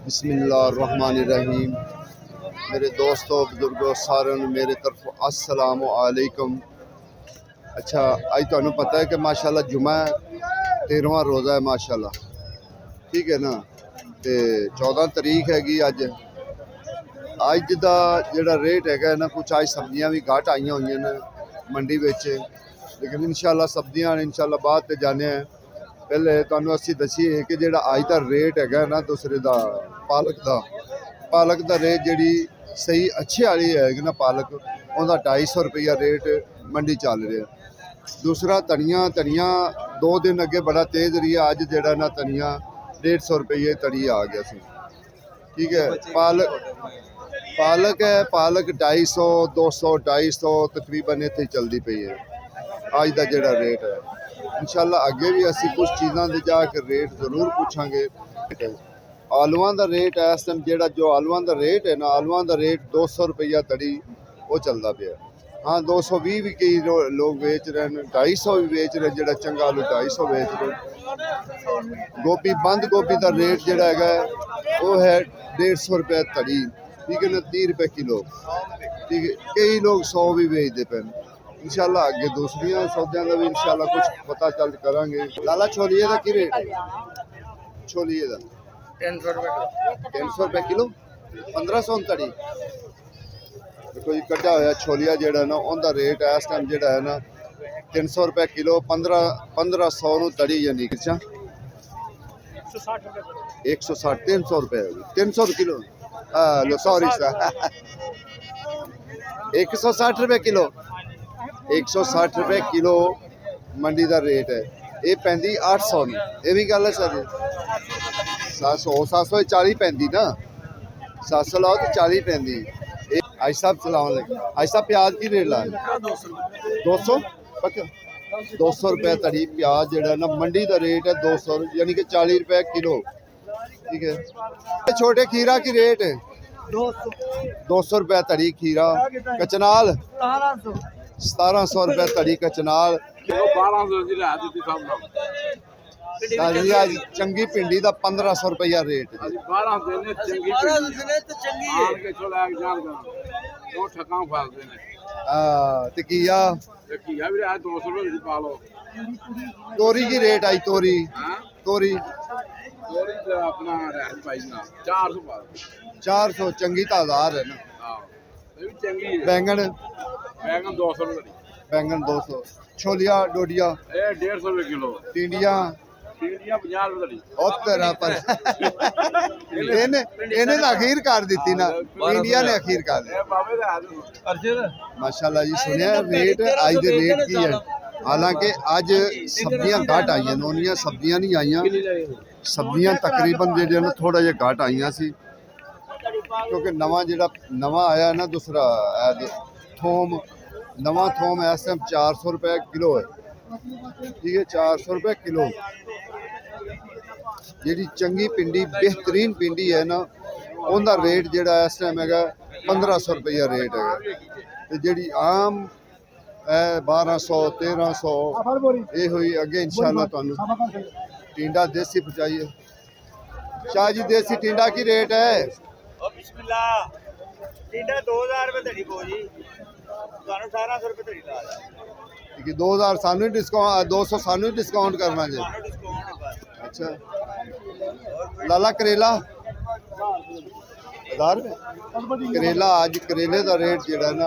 बिस्मिल्लाहिर्रहमानिर्रहीम। मेरे दोस्तों बुजुर्गों सारे मेरे तरफ अस्सलाम वालेकुम। अच्छा अज तुहानू पता है कि माशाल्लाह जुमा 13वां रोज़ा है माशाल्लाह, ठीक है ना। तो 14 तरीक हैगी अज का जोड़ा रेट है ना, कुछ अज सब्जियां भी घट आई हुई ने मंडी में, लेकिन इंशाल्लाह सब्जियां इंशाल्लाह बाद ते जाने हैं। पहले तुहानू असी दसीए कि जो अज का रेट है ना दूसरे का पालक का रेट जी सही अच्छे वाली है ना, पालक उनका 250 रुपया रेट मंडी चल रहा है। दूसरा धनिया 2 दिन अगे बड़ा तेज़ रही है, अज जो ना धनिया 150 रुपये तड़ी आ गया सी, ठीक है। पालक है, पालक 250 200 250 तकरीबन इतने चलती पई है अज का जोड़ा रेट है। इंशाल्लाह अगे भी असी कुछ चीज़ों के जाके रेट जरूर पूछांगे। आलूआं का रेट है इस टाइम जो आलूआं का रेट है ना, आलूआं का रेट 200 रुपया तड़ी वो चलता पाया। हाँ 220 भी कई लोग बेच रहे हैं, 250 भी बेच रहे, जो चंगा आलू 250 बेच रहे। गोभी बंद गोभी का रेट जोड़ा है वो है 150 रुपया तड़ी, ठीक है ना, 30 रुपये किलो, ठीक है। कई लोग 100 भी बेचते पे। इंशाल्लाह अगे दूसरिया सौदों का भी इंशाल्लाह कुछ पता चल करांगे। लाला छोलिए का की रेट है? छोलिए का 300 रुपये किलो, 1500 तड़ी। देखो जी कटा होया छोलिया जोड़ा ना उनका रेट है इस टाइम जोड़ा है ना 300 रुपये किलो, 1500 तड़ी, यानी 160 300 रुपये 300 किलो, लो सॉरी 160 रुपये किलो, 160 रुपये किलो मंडी का रेट है। ये पैंती 800 ये भी गल है सर, 740 पैंती ना, 700 लाओ तो 40 पैंती। आई साहब सलाम आई साहब प्याज की रेट ला 200 रुपये तड़ी प्याज जोड़ा ना मंडी का रेट है 200, यानी कि 40 रुपये किलो, ठीक है। छोटे खीरा की रेट है 200 रुपये तड़ी खीरा। कचनाल 1700 रुपये तड़ी कचनाल। चंगी भिंडी का 1500 रुपया रेट। तोरी की रेट आई, तोरी 400 चंगी तो 1000 है ना। बैंगन 200, छोलिया डोडिया 150 रुपये किलो, टिंडिया 50 रुपये। इन्हें अखीर कर दी ना, इंडिया ने अखीर कर दी माशाल्लाह जी। सुनिया रेट अज दे रेट की है, हालांकि अज सब्जियां घट आई, उन्नियां सब्जियां नहीं आई, सब्जियां तकरीबन जो थोड़ा जिहा घट आई सी, क्योंकि नवा आया ना दूसरा थोम, नवा थोम इस टाइम 400 रुपये किलो है, ठीक है, 400 रुपये किलो। जी चंगी भिंडी बेहतरीन भिंडी है ना, उनका रेट जोड़ा इस टाइम है 1500 रुपया रेट है। तो जी आम है 1200 1300 ये हुई। अगे इंशाल्लाह तुहानू टिंडा देसी पहुँचाइए। शाह जी देसी टिंडा की रेट है? 2000 रुपये धड़ी पो जी, 1800 रुपये धड़ी ला 2000 सानू डिस्काउंट, 200 सानू डिस्काउंट करना जी। अच्छा लाला करेला 1000 रुपये करेला, अज करेले का रेट जोड़ा ना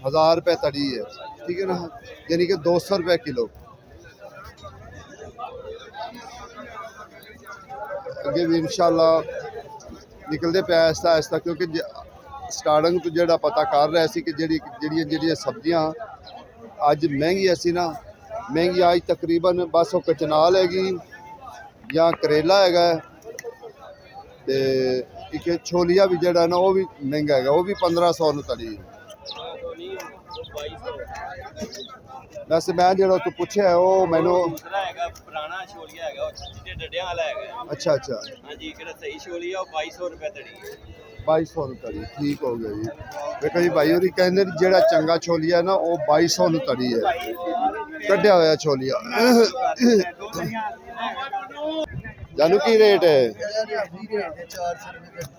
1000 रुपये तड़ी है, ठीक है ना, यानी कि 200 रुपये किलो। अगे भी इंशाल्लाह निकलते पे आहिस्ता आहिस्ता, क्योंकि स्टार्टिंग तो जोड़ा पता कर रहा सी कि जी सब्जियां अज महंगी सी ना, महंगी अज तकरीबन बस वो कचनाल हैगी या करेला है, एक छोलिया भी जोड़ा ना वो भी महंगा है, वो भी 1500 तड़ी है। वैसे मैं जो तू पूछे है वो मैनू अच्छा अच्छा 2200 तड़ी, ठीक हो गया जी। देखो जी भाई होरी कहते जो चंगा छोलिया ना वो 2200 तड़ी है, कढ़िया होया छोलिया। जानू की रेट है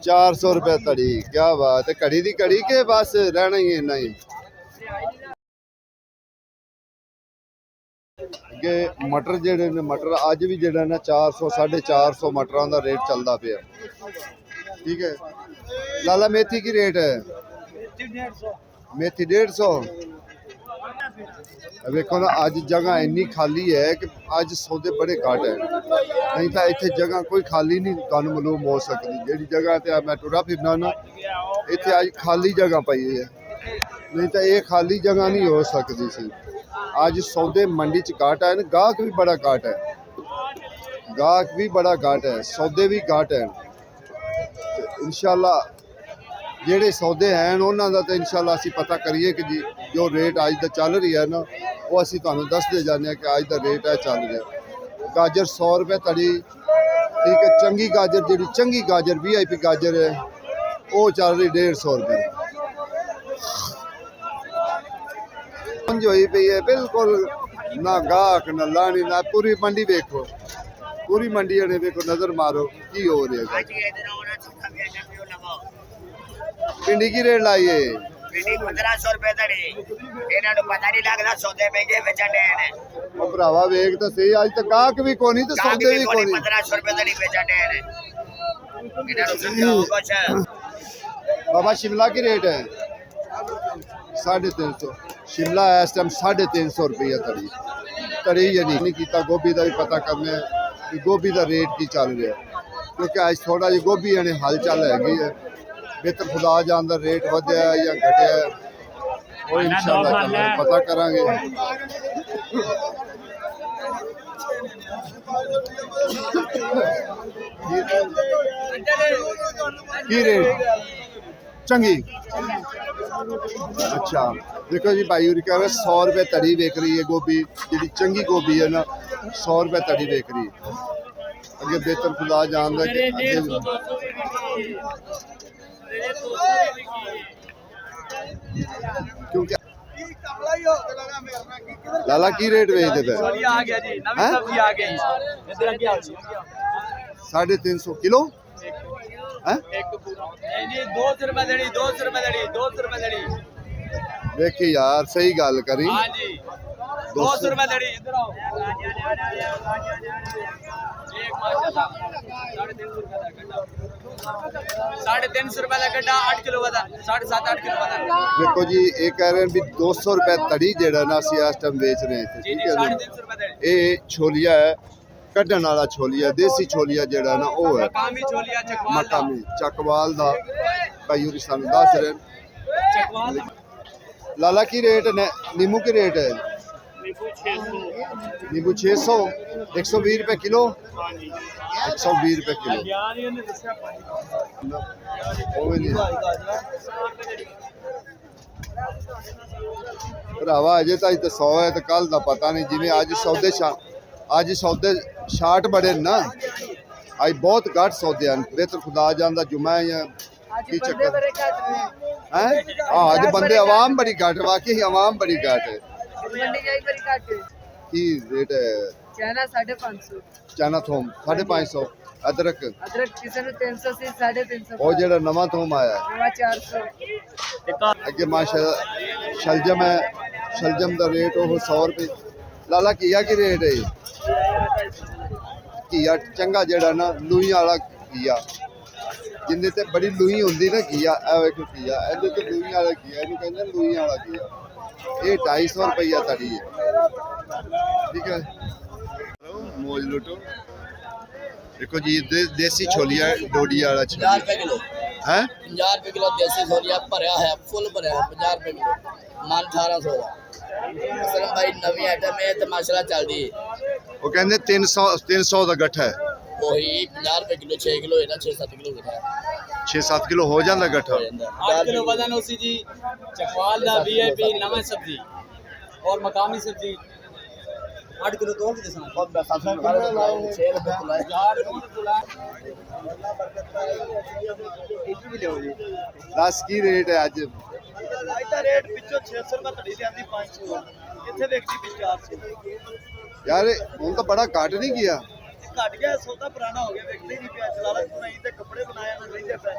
400 रुपए धड़ी। क्या बात है, घड़ी दी घड़ी के बस रहना ही इन्ना ही। अगे मटर जेडे ने मटर अज भी जेड़ा ना 400 450 मटरां दा रेट चलदा पिया। ठीक है लाला, मेथी की रेट है? मेथी 150। वेखो ना अज जगह इन्नी खाली है कि अज सौदे बड़े घट है, नहीं तो इत्थे जगह कोई खाली नहीं तुहानू मालूम हो सकती। जेड़ी जगह ते मैं टुरा फिरना ना इत्थे अज खाली जगह पई है, नहीं तो ये खाली जगह नहीं हो सकती सी। अज सौदे मंडी च घट है, गाहक भी बड़ा घट है, गाहक भी बड़ा घट है, सौदे भी घट है। इंशाल्लाह ਜਿਹੜੇ सौदे हैं ਉਹਨਾਂ ਦਾ ਤਾਂ इंशाल्लाह ਅਸੀਂ पता करिए कि जी जो रेट अज ਦਾ ਚੱਲ ਰਹੀ है ना वो ਅਸੀਂ ਤੁਹਾਨੂੰ ਦੱਸਦੇ ਜਾਂਦੇ कि अज ਦਾ रेट है ਚੱਲ ਰਿਹਾ। गाजर 100 रुपए तड़ी। ठीक है चंगी गाजर जी चंगी गाजर VIP गाजर है वो चल रही 150 रुपए। होई पई है बिल्कुल ना गाहक ना लानी ना। पूरी मंडी देखो, पूरी मंडी ने देखो, नजर मारो की हो रहा है। भिंडी की रेट लाई है? भिंडी 1500 रुपए धड़ी। ਇਹਨਾਂ ਨੂੰ ਪਤਾ ਨਹੀਂ ਲੱਗਦਾ ਸੌਦੇ ਮਹਿੰਗੇ ਵੇਚਣ ਦੇ ਨੇ। ਉਹ ਭਰਾਵਾ ਵੇਖ ਤਾਂ ਸਹੀ, ਅੱਜ ਤੱਕ ਗਾਹਕ ਵੀ ਕੋਨੀ ਤੇ ਸੌਦੇ ਵੀ ਕੋਨੀ। 1500 रुपए धड़ी ਵੇਚਣ ਦੇ ਨੇ। ਇਹਨਾਂ ਨੂੰ ਸਮਝਾਓ ਕੁਛ। बाबा शिमला की रेट है 350। शिमला है इस टाइम 350 रुपया तड़ी। तड़ी यानी नहीं किया। गोभी का भी पता करना है कि गोभी का रेट की चल रहा है, क्योंकि अज थोड़ा जी गोभी ने हलचल हैगी है। बेहतर खुदा जान दा रेट वधिया या घटिया वो इंशाल्लाह पता करांगे। की रेट चंगी? अच्छा देखो जी भाई कह रहे 100 रुपए तड़ी बेच रही है गोभी, जी चंगी गोभी है ना 100 रुपए तड़ी बेच रही है। अगे बेहतर खुदा जान क्योंकि लाला की रेट बेचते पे? 350 किलो है? 200 रुपए धड़ी 200 रुपए धड़ी 200 रुपए धड़ी। देखी यार सही गल करी। हाँ जी 200 रुपए धड़ी। इधर आओ। साढ़े 300 रुपए का गड्ढा 8 किलो वाला 7.5 8 किलो वाला। देखो जी ये कह रहे हैं भी 200 रुपए तड़ी जेड़ा ना असी इस टाइम बेच रहे हैं। ठीक है 350 रुपए धड़ी। ये छोलिया है कढ़न वाला छोलिया, देसी छोलिया जेड़ा ना वो है मकामी छोलिया चकवाल दा। मकामी चकवाल दा भाई होरी सानू दस रहे हैं। चकवाल लाला की रेट ने नींबू की रेट है? नींबू 600 120 रुपए किलो। 120 रुपए किलो। भरावा अजे तो 100 है तो कल का पता नहीं। जिमें अज सौदे शार्ट बड़े ना, अज बहुत घट सौदे हैं। बेहतर खुदा जान जुमा है या की चक्कर है? अज बंदे आवाम बड़ी घट, वाकई आवाम बड़ी घट है। की रेट है? चाइना 550। चाइना थोम 550। अदरक किसी ने 300 से 350। वो जेड़ा नवा थोम आया नवा 400। अगे माशा शलजम है, शलजम का रेट वो 100 रुपये। लाला घिया की रेट है? घिया चंगा जेड़ा ना लूई वाला घिया, जिंदे ते बड़ी लूई होंदी ना घिया, वेखो घिया इहदे ते लूई वाला घिया, इहनूं कहंदे लूई वाला घिया। ये 250 रुपया तड़ी है। ठीक है मौज लुटो। देखो जी देसी छोलिया डोडी वाला 50 रुपए किलो है। 50 रुपए किलो देसी छोलिया भरया है, फुल भरया है। 50 रुपए किलो मान 1800 का। असलम भाई नवी आइटम है तो माशाल्लाह चल दी है। वो कहंदे 300 का गट्ठा है। वही 50 रुपए किलो 6 किलो है ना, 6-7 किलो का है। 6-7 किलो हो जाता गट्ठा। 8 किलो वजन उसी जी चकवाल दा VIP नवा सब्जी और मकामी सब्जी 8 किलो तोल के देना। बहुत बेहतर 6 रुपए किलो है। यार कौन बोला? 10 की रेट है अज? ਇਹਦਾ ਰੇਟ ਵਿੱਚੋਂ 600 ਰੁਪਏ ਧੜੀ ਤੇ ਆਂਦੀ 500 ਇੱਥੇ ਵੇਖਦੀ 400। यार हूँ तो बड़ा घट नहीं गया। ਘਟ ਗਿਆ ਸੌਦਾ ਪੁਰਾਣਾ ਹੋ ਗਿਆ ਵੇਖਦੇ ਨਹੀਂ ਪਿਆ ਚਲਾਲਾ ਨਹੀਂ ਤੇ ਕੱਪੜੇ ਬਣਾਇਆ ਨਾ ਲੈਂਦੇ ਪਏ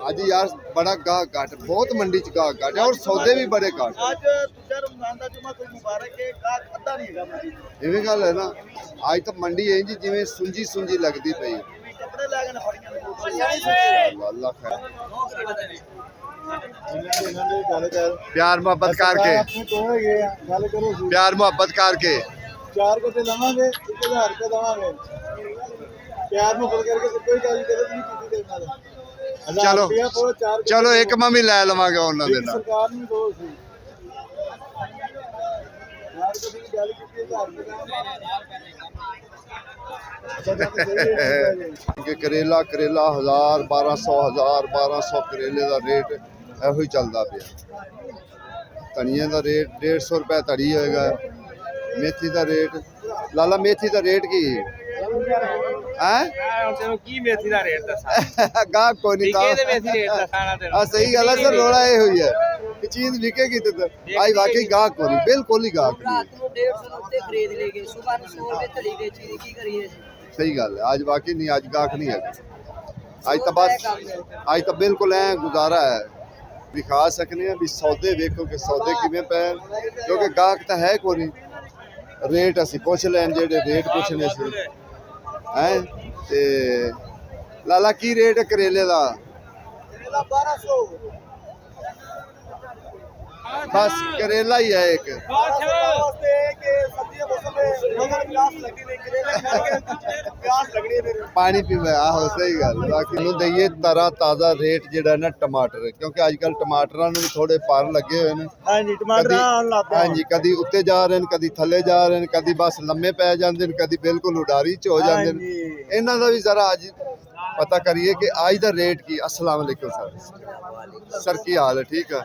ਅੱਜ ਯਾਰ ਬੜਾ ਗਾਹ ਘੱਟ, ਬਹੁਤ ਮੰਡੀ ਚ ਗਾਹ ਘੱਟ ਹੈ ਔਰ ਸੌਦੇ ਵੀ ਬੜੇ ਘੱਟ। ਅੱਜ ਦੂਜਾ ਰਮਜ਼ਾਨ ਦਾ ਜੁਮਾ ਕੋਈ ਮੁਬਾਰਕ ਹੈ ਗਾਹਕ ਅੱਧਾ ਨਹੀਂ ਹੈਗਾ ਮੰਡੀ ਇਵੇਂ ਗੱਲ ਹੈ ਨਾ, ਅੱਜ ਤਾਂ ਮੰਡੀ ਇੰਜ ਜਿਵੇਂ ਸੁੰਜੀ ਸੁੰਜੀ ਲੱਗਦੀ ਪਈ ਹੈ। ਕੱਪੜੇ ਲੈ ਕੇ ਨਾ ਫੜੀਆਂ ਨੇ ਅੱਲਾ ਖੈਰ ਪਿਆਰ ਮੁਹੱਬਤ ਕਰਕੇ ਗੱਲ ਕਰੋ ਪਿਆਰ ਮੁਹੱਬਤ ਕਰਕੇ 4 ਘੰਟੇ ਲਵਾਂਗੇ 1000 ਰੁਪਏ ਦਵਾਂਗੇ ਪਿਆਰ ਨੂੰ ਫੜ ਕਰਕੇ ਕੋਈ ਗੱਲ ਨਹੀਂ ਕੀਤੀ ਦੇ ਨਾਲ ਚਲੋ ਚਲੋ ਇੱਕ ਮੰਮੀ ਲੈ ਲਵਾਂਗੇ ਉਹਨਾਂ ਦੇ ਨਾਲ। ਸਰਕਾਰ ਨੂੰ ਦੋ ਸੀ ਯਾਰ ਕਦੀ ਗੱਲ ਕੀਤੀ 1000 ਰੁਪਏ ਕਿ ਕਰੇਲਾ 1000 1200 ਕਰੇਲੇ ਦਾ ਰੇਟ ਇਹੋ ਹੀ ਚੱਲਦਾ ਪਿਆ। ਧਨੀਏ ਦਾ ਰੇਟ 150 ਰੁਪਏ ਧੜੀ ਹੋਏਗਾ। ਮੇਥੀ ਦਾ ਰੇਟ ਲਾਲਾ ਮੇਥੀ ਦਾ ਰੇਟ ਕੀ ਹੈ? ਤੈਨੂੰ ਕੀ ਮੇਥੀ ਦਾ ਰੇਟ ਦੱਸਾਂ? ਗਾਹ ਕੋਈ ਨਹੀਂ ਵਿਕੇ ਤੇ ਮੇਥੀ ਰੇਟ ਦੱਸਾਂ ਤੈਨੂੰ। ਆ ਸਹੀ ਗੱਲ ਹੈ ਸਰ, ਰੋਲਾ ਇਹ ਹੋਈ ਹੈ ਕਿ ਚੀਜ਼ ਵਿਕੇਗੀ ਤੇ ਆਈ ਵਾਕਈ ਗਾਹ ਕੋਈ ਨਹੀਂ, ਬਿਲਕੁਲ ਹੀ ਗਾਹ ਨਹੀਂ। रात को 150 ਉੱਤੇ ਖਰੀਦ ਲੇਗੇ ਸਵੇਰ ਨੂੰ 100 ਰੁਪਏ ਥਲੀ ਵੇਚੀ ਦੀ ਕੀ ਕਰੀਏ ਜੀ ਸਹੀ ਗੱਲ ਹੈ, ਅੱਜ ਵਾਕਈ ਨਹੀਂ, ਅੱਜ ਗਾਹਕ ਨਹੀਂ ਹੈ। ਅੱਜ ਤਾਂ ਬਸ ਅੱਜ ਤਾਂ ਬਿਲਕੁਲ ਐ ਗੁਜ਼ਾਰਾ ਹੈ, ਦਿਖਾ ਸਕਨੇ ਆ ਵੀ ਸੌਦੇ ਵੇਖੋ ਕਿ ਸੌਦੇ ਕਿਵੇਂ ਪਏ, ਕਿਉਂਕਿ ਗਾਹਕ ਤਾਂ ਹੈ ਕੋਈ ਨਹੀਂ। ਰੇਟ ਅਸੀਂ ਪੁੱਛ ਲੈਣ, ਜਿਹੜੇ ਰੇਟ ਪੁੱਛਣੇ ਸੀ ਹੈ। ਤੇ ਲਾਲਾ ਕੀ ਰੇਟ ਹੈ ਕਰੇਲੇ ਦਾ? 1200 ਬਸ ਕਰੇਲਾ ਹੀ ਹੈ ਇੱਕ। ਵਾਸਤੇ ਕਿ ਸਬਜ਼ੀਆਂ ਮੌਸਮ में मगर प्यास लगती नहीं करेले खा के प्यास लगनी है ਪਾਣੀ ਪੀਵੇ। ਆਹੋ ਸਹੀ ਗੱਲ। ਬਾਕੀ ਨੂੰ ਦਈਏ ਤਾਰਾ ਤਾਜ਼ਾ ਰੇਟ ਜਿਹੜਾ ਨਾ ਟਮਾਟਰ, ਕਿਉਂਕਿ ਅੱਜ ਕੱਲ ਟਮਾਟਰਾਂ ਨੂੰ ਵੀ ਥੋੜੇ ਪਰ ਲੱਗੇ ਹੋਏ ਨੇ। हाँ जी टमाटर आन लाते हैं ਹਾਂਜੀ, ਕਦੀ ਉੱਤੇ ਜਾ ਰਹੇ ਨੇ, ਕਦੀ ਥੱਲੇ ਜਾ ਰਹੇ ਨੇ, ਕਦੀ ਬਸ ਲੰਮੇ ਪੈ ਜਾਂਦੇ ਨੇ, ਕਦੀ ਬਿਲਕੁਲ ਉਡਾਰੀ ਚ ਹੋ ਜਾਂਦੇ ਨੇ। ਇਹਨਾਂ ਦਾ ਵੀ ਜ਼ਰਾ ਅੱਜ ਪਤਾ ਕਰੀਏ ਕਿ ਅੱਜ ਦਾ ਰੇਟ ਕੀ। अस्सलाम वालेकुम सर, सर की हाल है? ठीक है।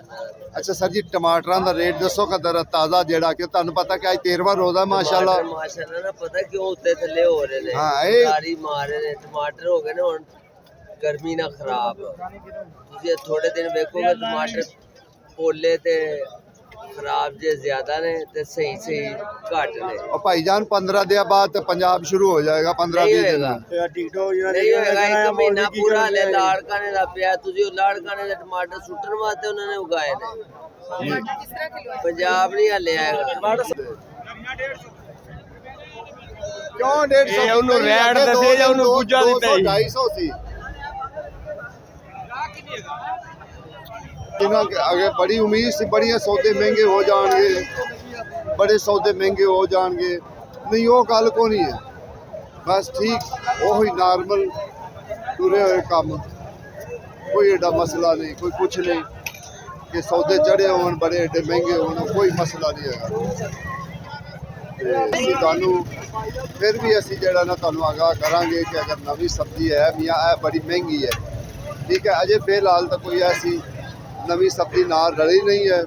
अच्छा सर जी, टमाटरां ਦਾ ਰੇਟ ਦੱਸੋ ਕਦਰ ਤਾਜ਼ਾ, ਜਿਹੜਾ ਕਿ ਤੁਹਾਨੂੰ ਪਤਾ ਕਿ ਅੱਜ 13ਵਾਂ ਰੋਜ਼ਾ ਮਾਸ਼ਾਅੱਲਾ। ਮਾਸ਼ਾਅੱਲਾ ਨਾ ਪਤਾ ਕਿਉਂ ਉੱਤੇ ਥੱਲੇ ਹੋ ਰਹੇ ਨੇ, ਹਾਂ, ਇਹ ਸਾਰੀ ਮਾਰ ਰਹੇ ਨੇ। ਟਮਾਟਰ ਹੋ ਗਏ ਨੇ ਹੁਣ ਗਰਮੀ ਨਾਲ ਖਰਾਬ। ਤੁਸੀਂ ਥੋੜੇ ਦਿਨ ਵੇਖੋਗੇ ਟਮਾਟਰ ਪੋਲੇ ਤੇ ਖਰਾਬ ਜੇ ਜ਼ਿਆਦਾ ਨੇ ਤੇ ਸਹੀ ਸਹੀ ਘੱਟ ਨੇ। और भाईजान 15 दिन बाद पंजाब शुरू हो जाएगा, 15-20 दिन। टिकटॉक ਨਹੀਂ ਹੋਏਗਾ, ਇੱਕ ਮਹੀਨਾ ਪੂਰਾ ਹਲੇ ਲਾੜਕਾਨੇ ਦਾ ਪਿਆ। ਤੁਸੀਂ ਉਹ ਲਾੜਕਾਨੇ ਦੇ ਟਮਾਟਰ ਸੁੱਟਣ ਵਾਸਤੇ ਉਹਨਾਂ ਨੇ ਉਗਾਏ ਨੇ। ਪੰਜਾਬ ਨਹੀਂ ਹਲੇ ਆਏਗਾ क्यों 150? ਉਹਨੂੰ ਰੇਟ ਦੱਸੇ ਜਾਂ ਉਹਨੂੰ ਗੁੱਜਾ ਦਿੱਤਾ ਜੀ? 250 ਸੀ। ਇਹਨਾਂ ਕੇ ਅੱਗੇ ਬੜੀ ਉਮੀਦ ਸੀ, ਬੜੀਆਂ ਸੌਦੇ ਮਹਿੰਗੇ ਹੋ ਜਾਣਗੇ, ਬੜੇ ਸੌਦੇ ਮਹਿੰਗੇ ਹੋ ਜਾਣਗੇ। ਨਹੀਂ, ਉਹ ਗੱਲ ਕੋ ਨਹੀਂ ਹੈ। ਬਸ ਠੀਕ ਉਹੀ ਨਾਰਮਲ ਤੁਰੇ ਹੋਏ ਕੰਮ, ਕੋਈ ਏਡਾ ਮਸਲਾ ਨਹੀਂ, ਕੋਈ ਕੁਛ ਨਹੀਂ ਕਿ ਸੌਦੇ ਚੜੇ ਹੋਣ ਬੜੇ ਏਡੇ ਮਹਿੰਗੇ ਹੋਣ, ਕੋਈ ਮਸਲਾ ਨਹੀਂ ਹੈਗਾ। ਤੇ ਅਸੀਂ ਤੁਹਾਨੂੰ ਫਿਰ ਵੀ ਅਸੀਂ ਜਿਹੜਾ ਨਾ ਤੁਹਾਨੂੰ ਆਗਾਹ ਕਰਾਂਗੇ ਕਿ ਅਗਰ ਨਵੀਂ ਸਬਜ਼ੀ ਹੈ ਮੀਆਂ ਇਹ ਬੜੀ ਮਹਿੰਗੀ ਹੈ, ਠੀਕ ਹੈ। ਅਜੇ ਫਿਲਹਾਲ ਤਾਂ ਕੋਈ ਐਸੀ ਨਵੀਂ ਸਬਜ਼ੀ ਨਾਲ ਰਲੀ ਨਹੀਂ ਹੈ।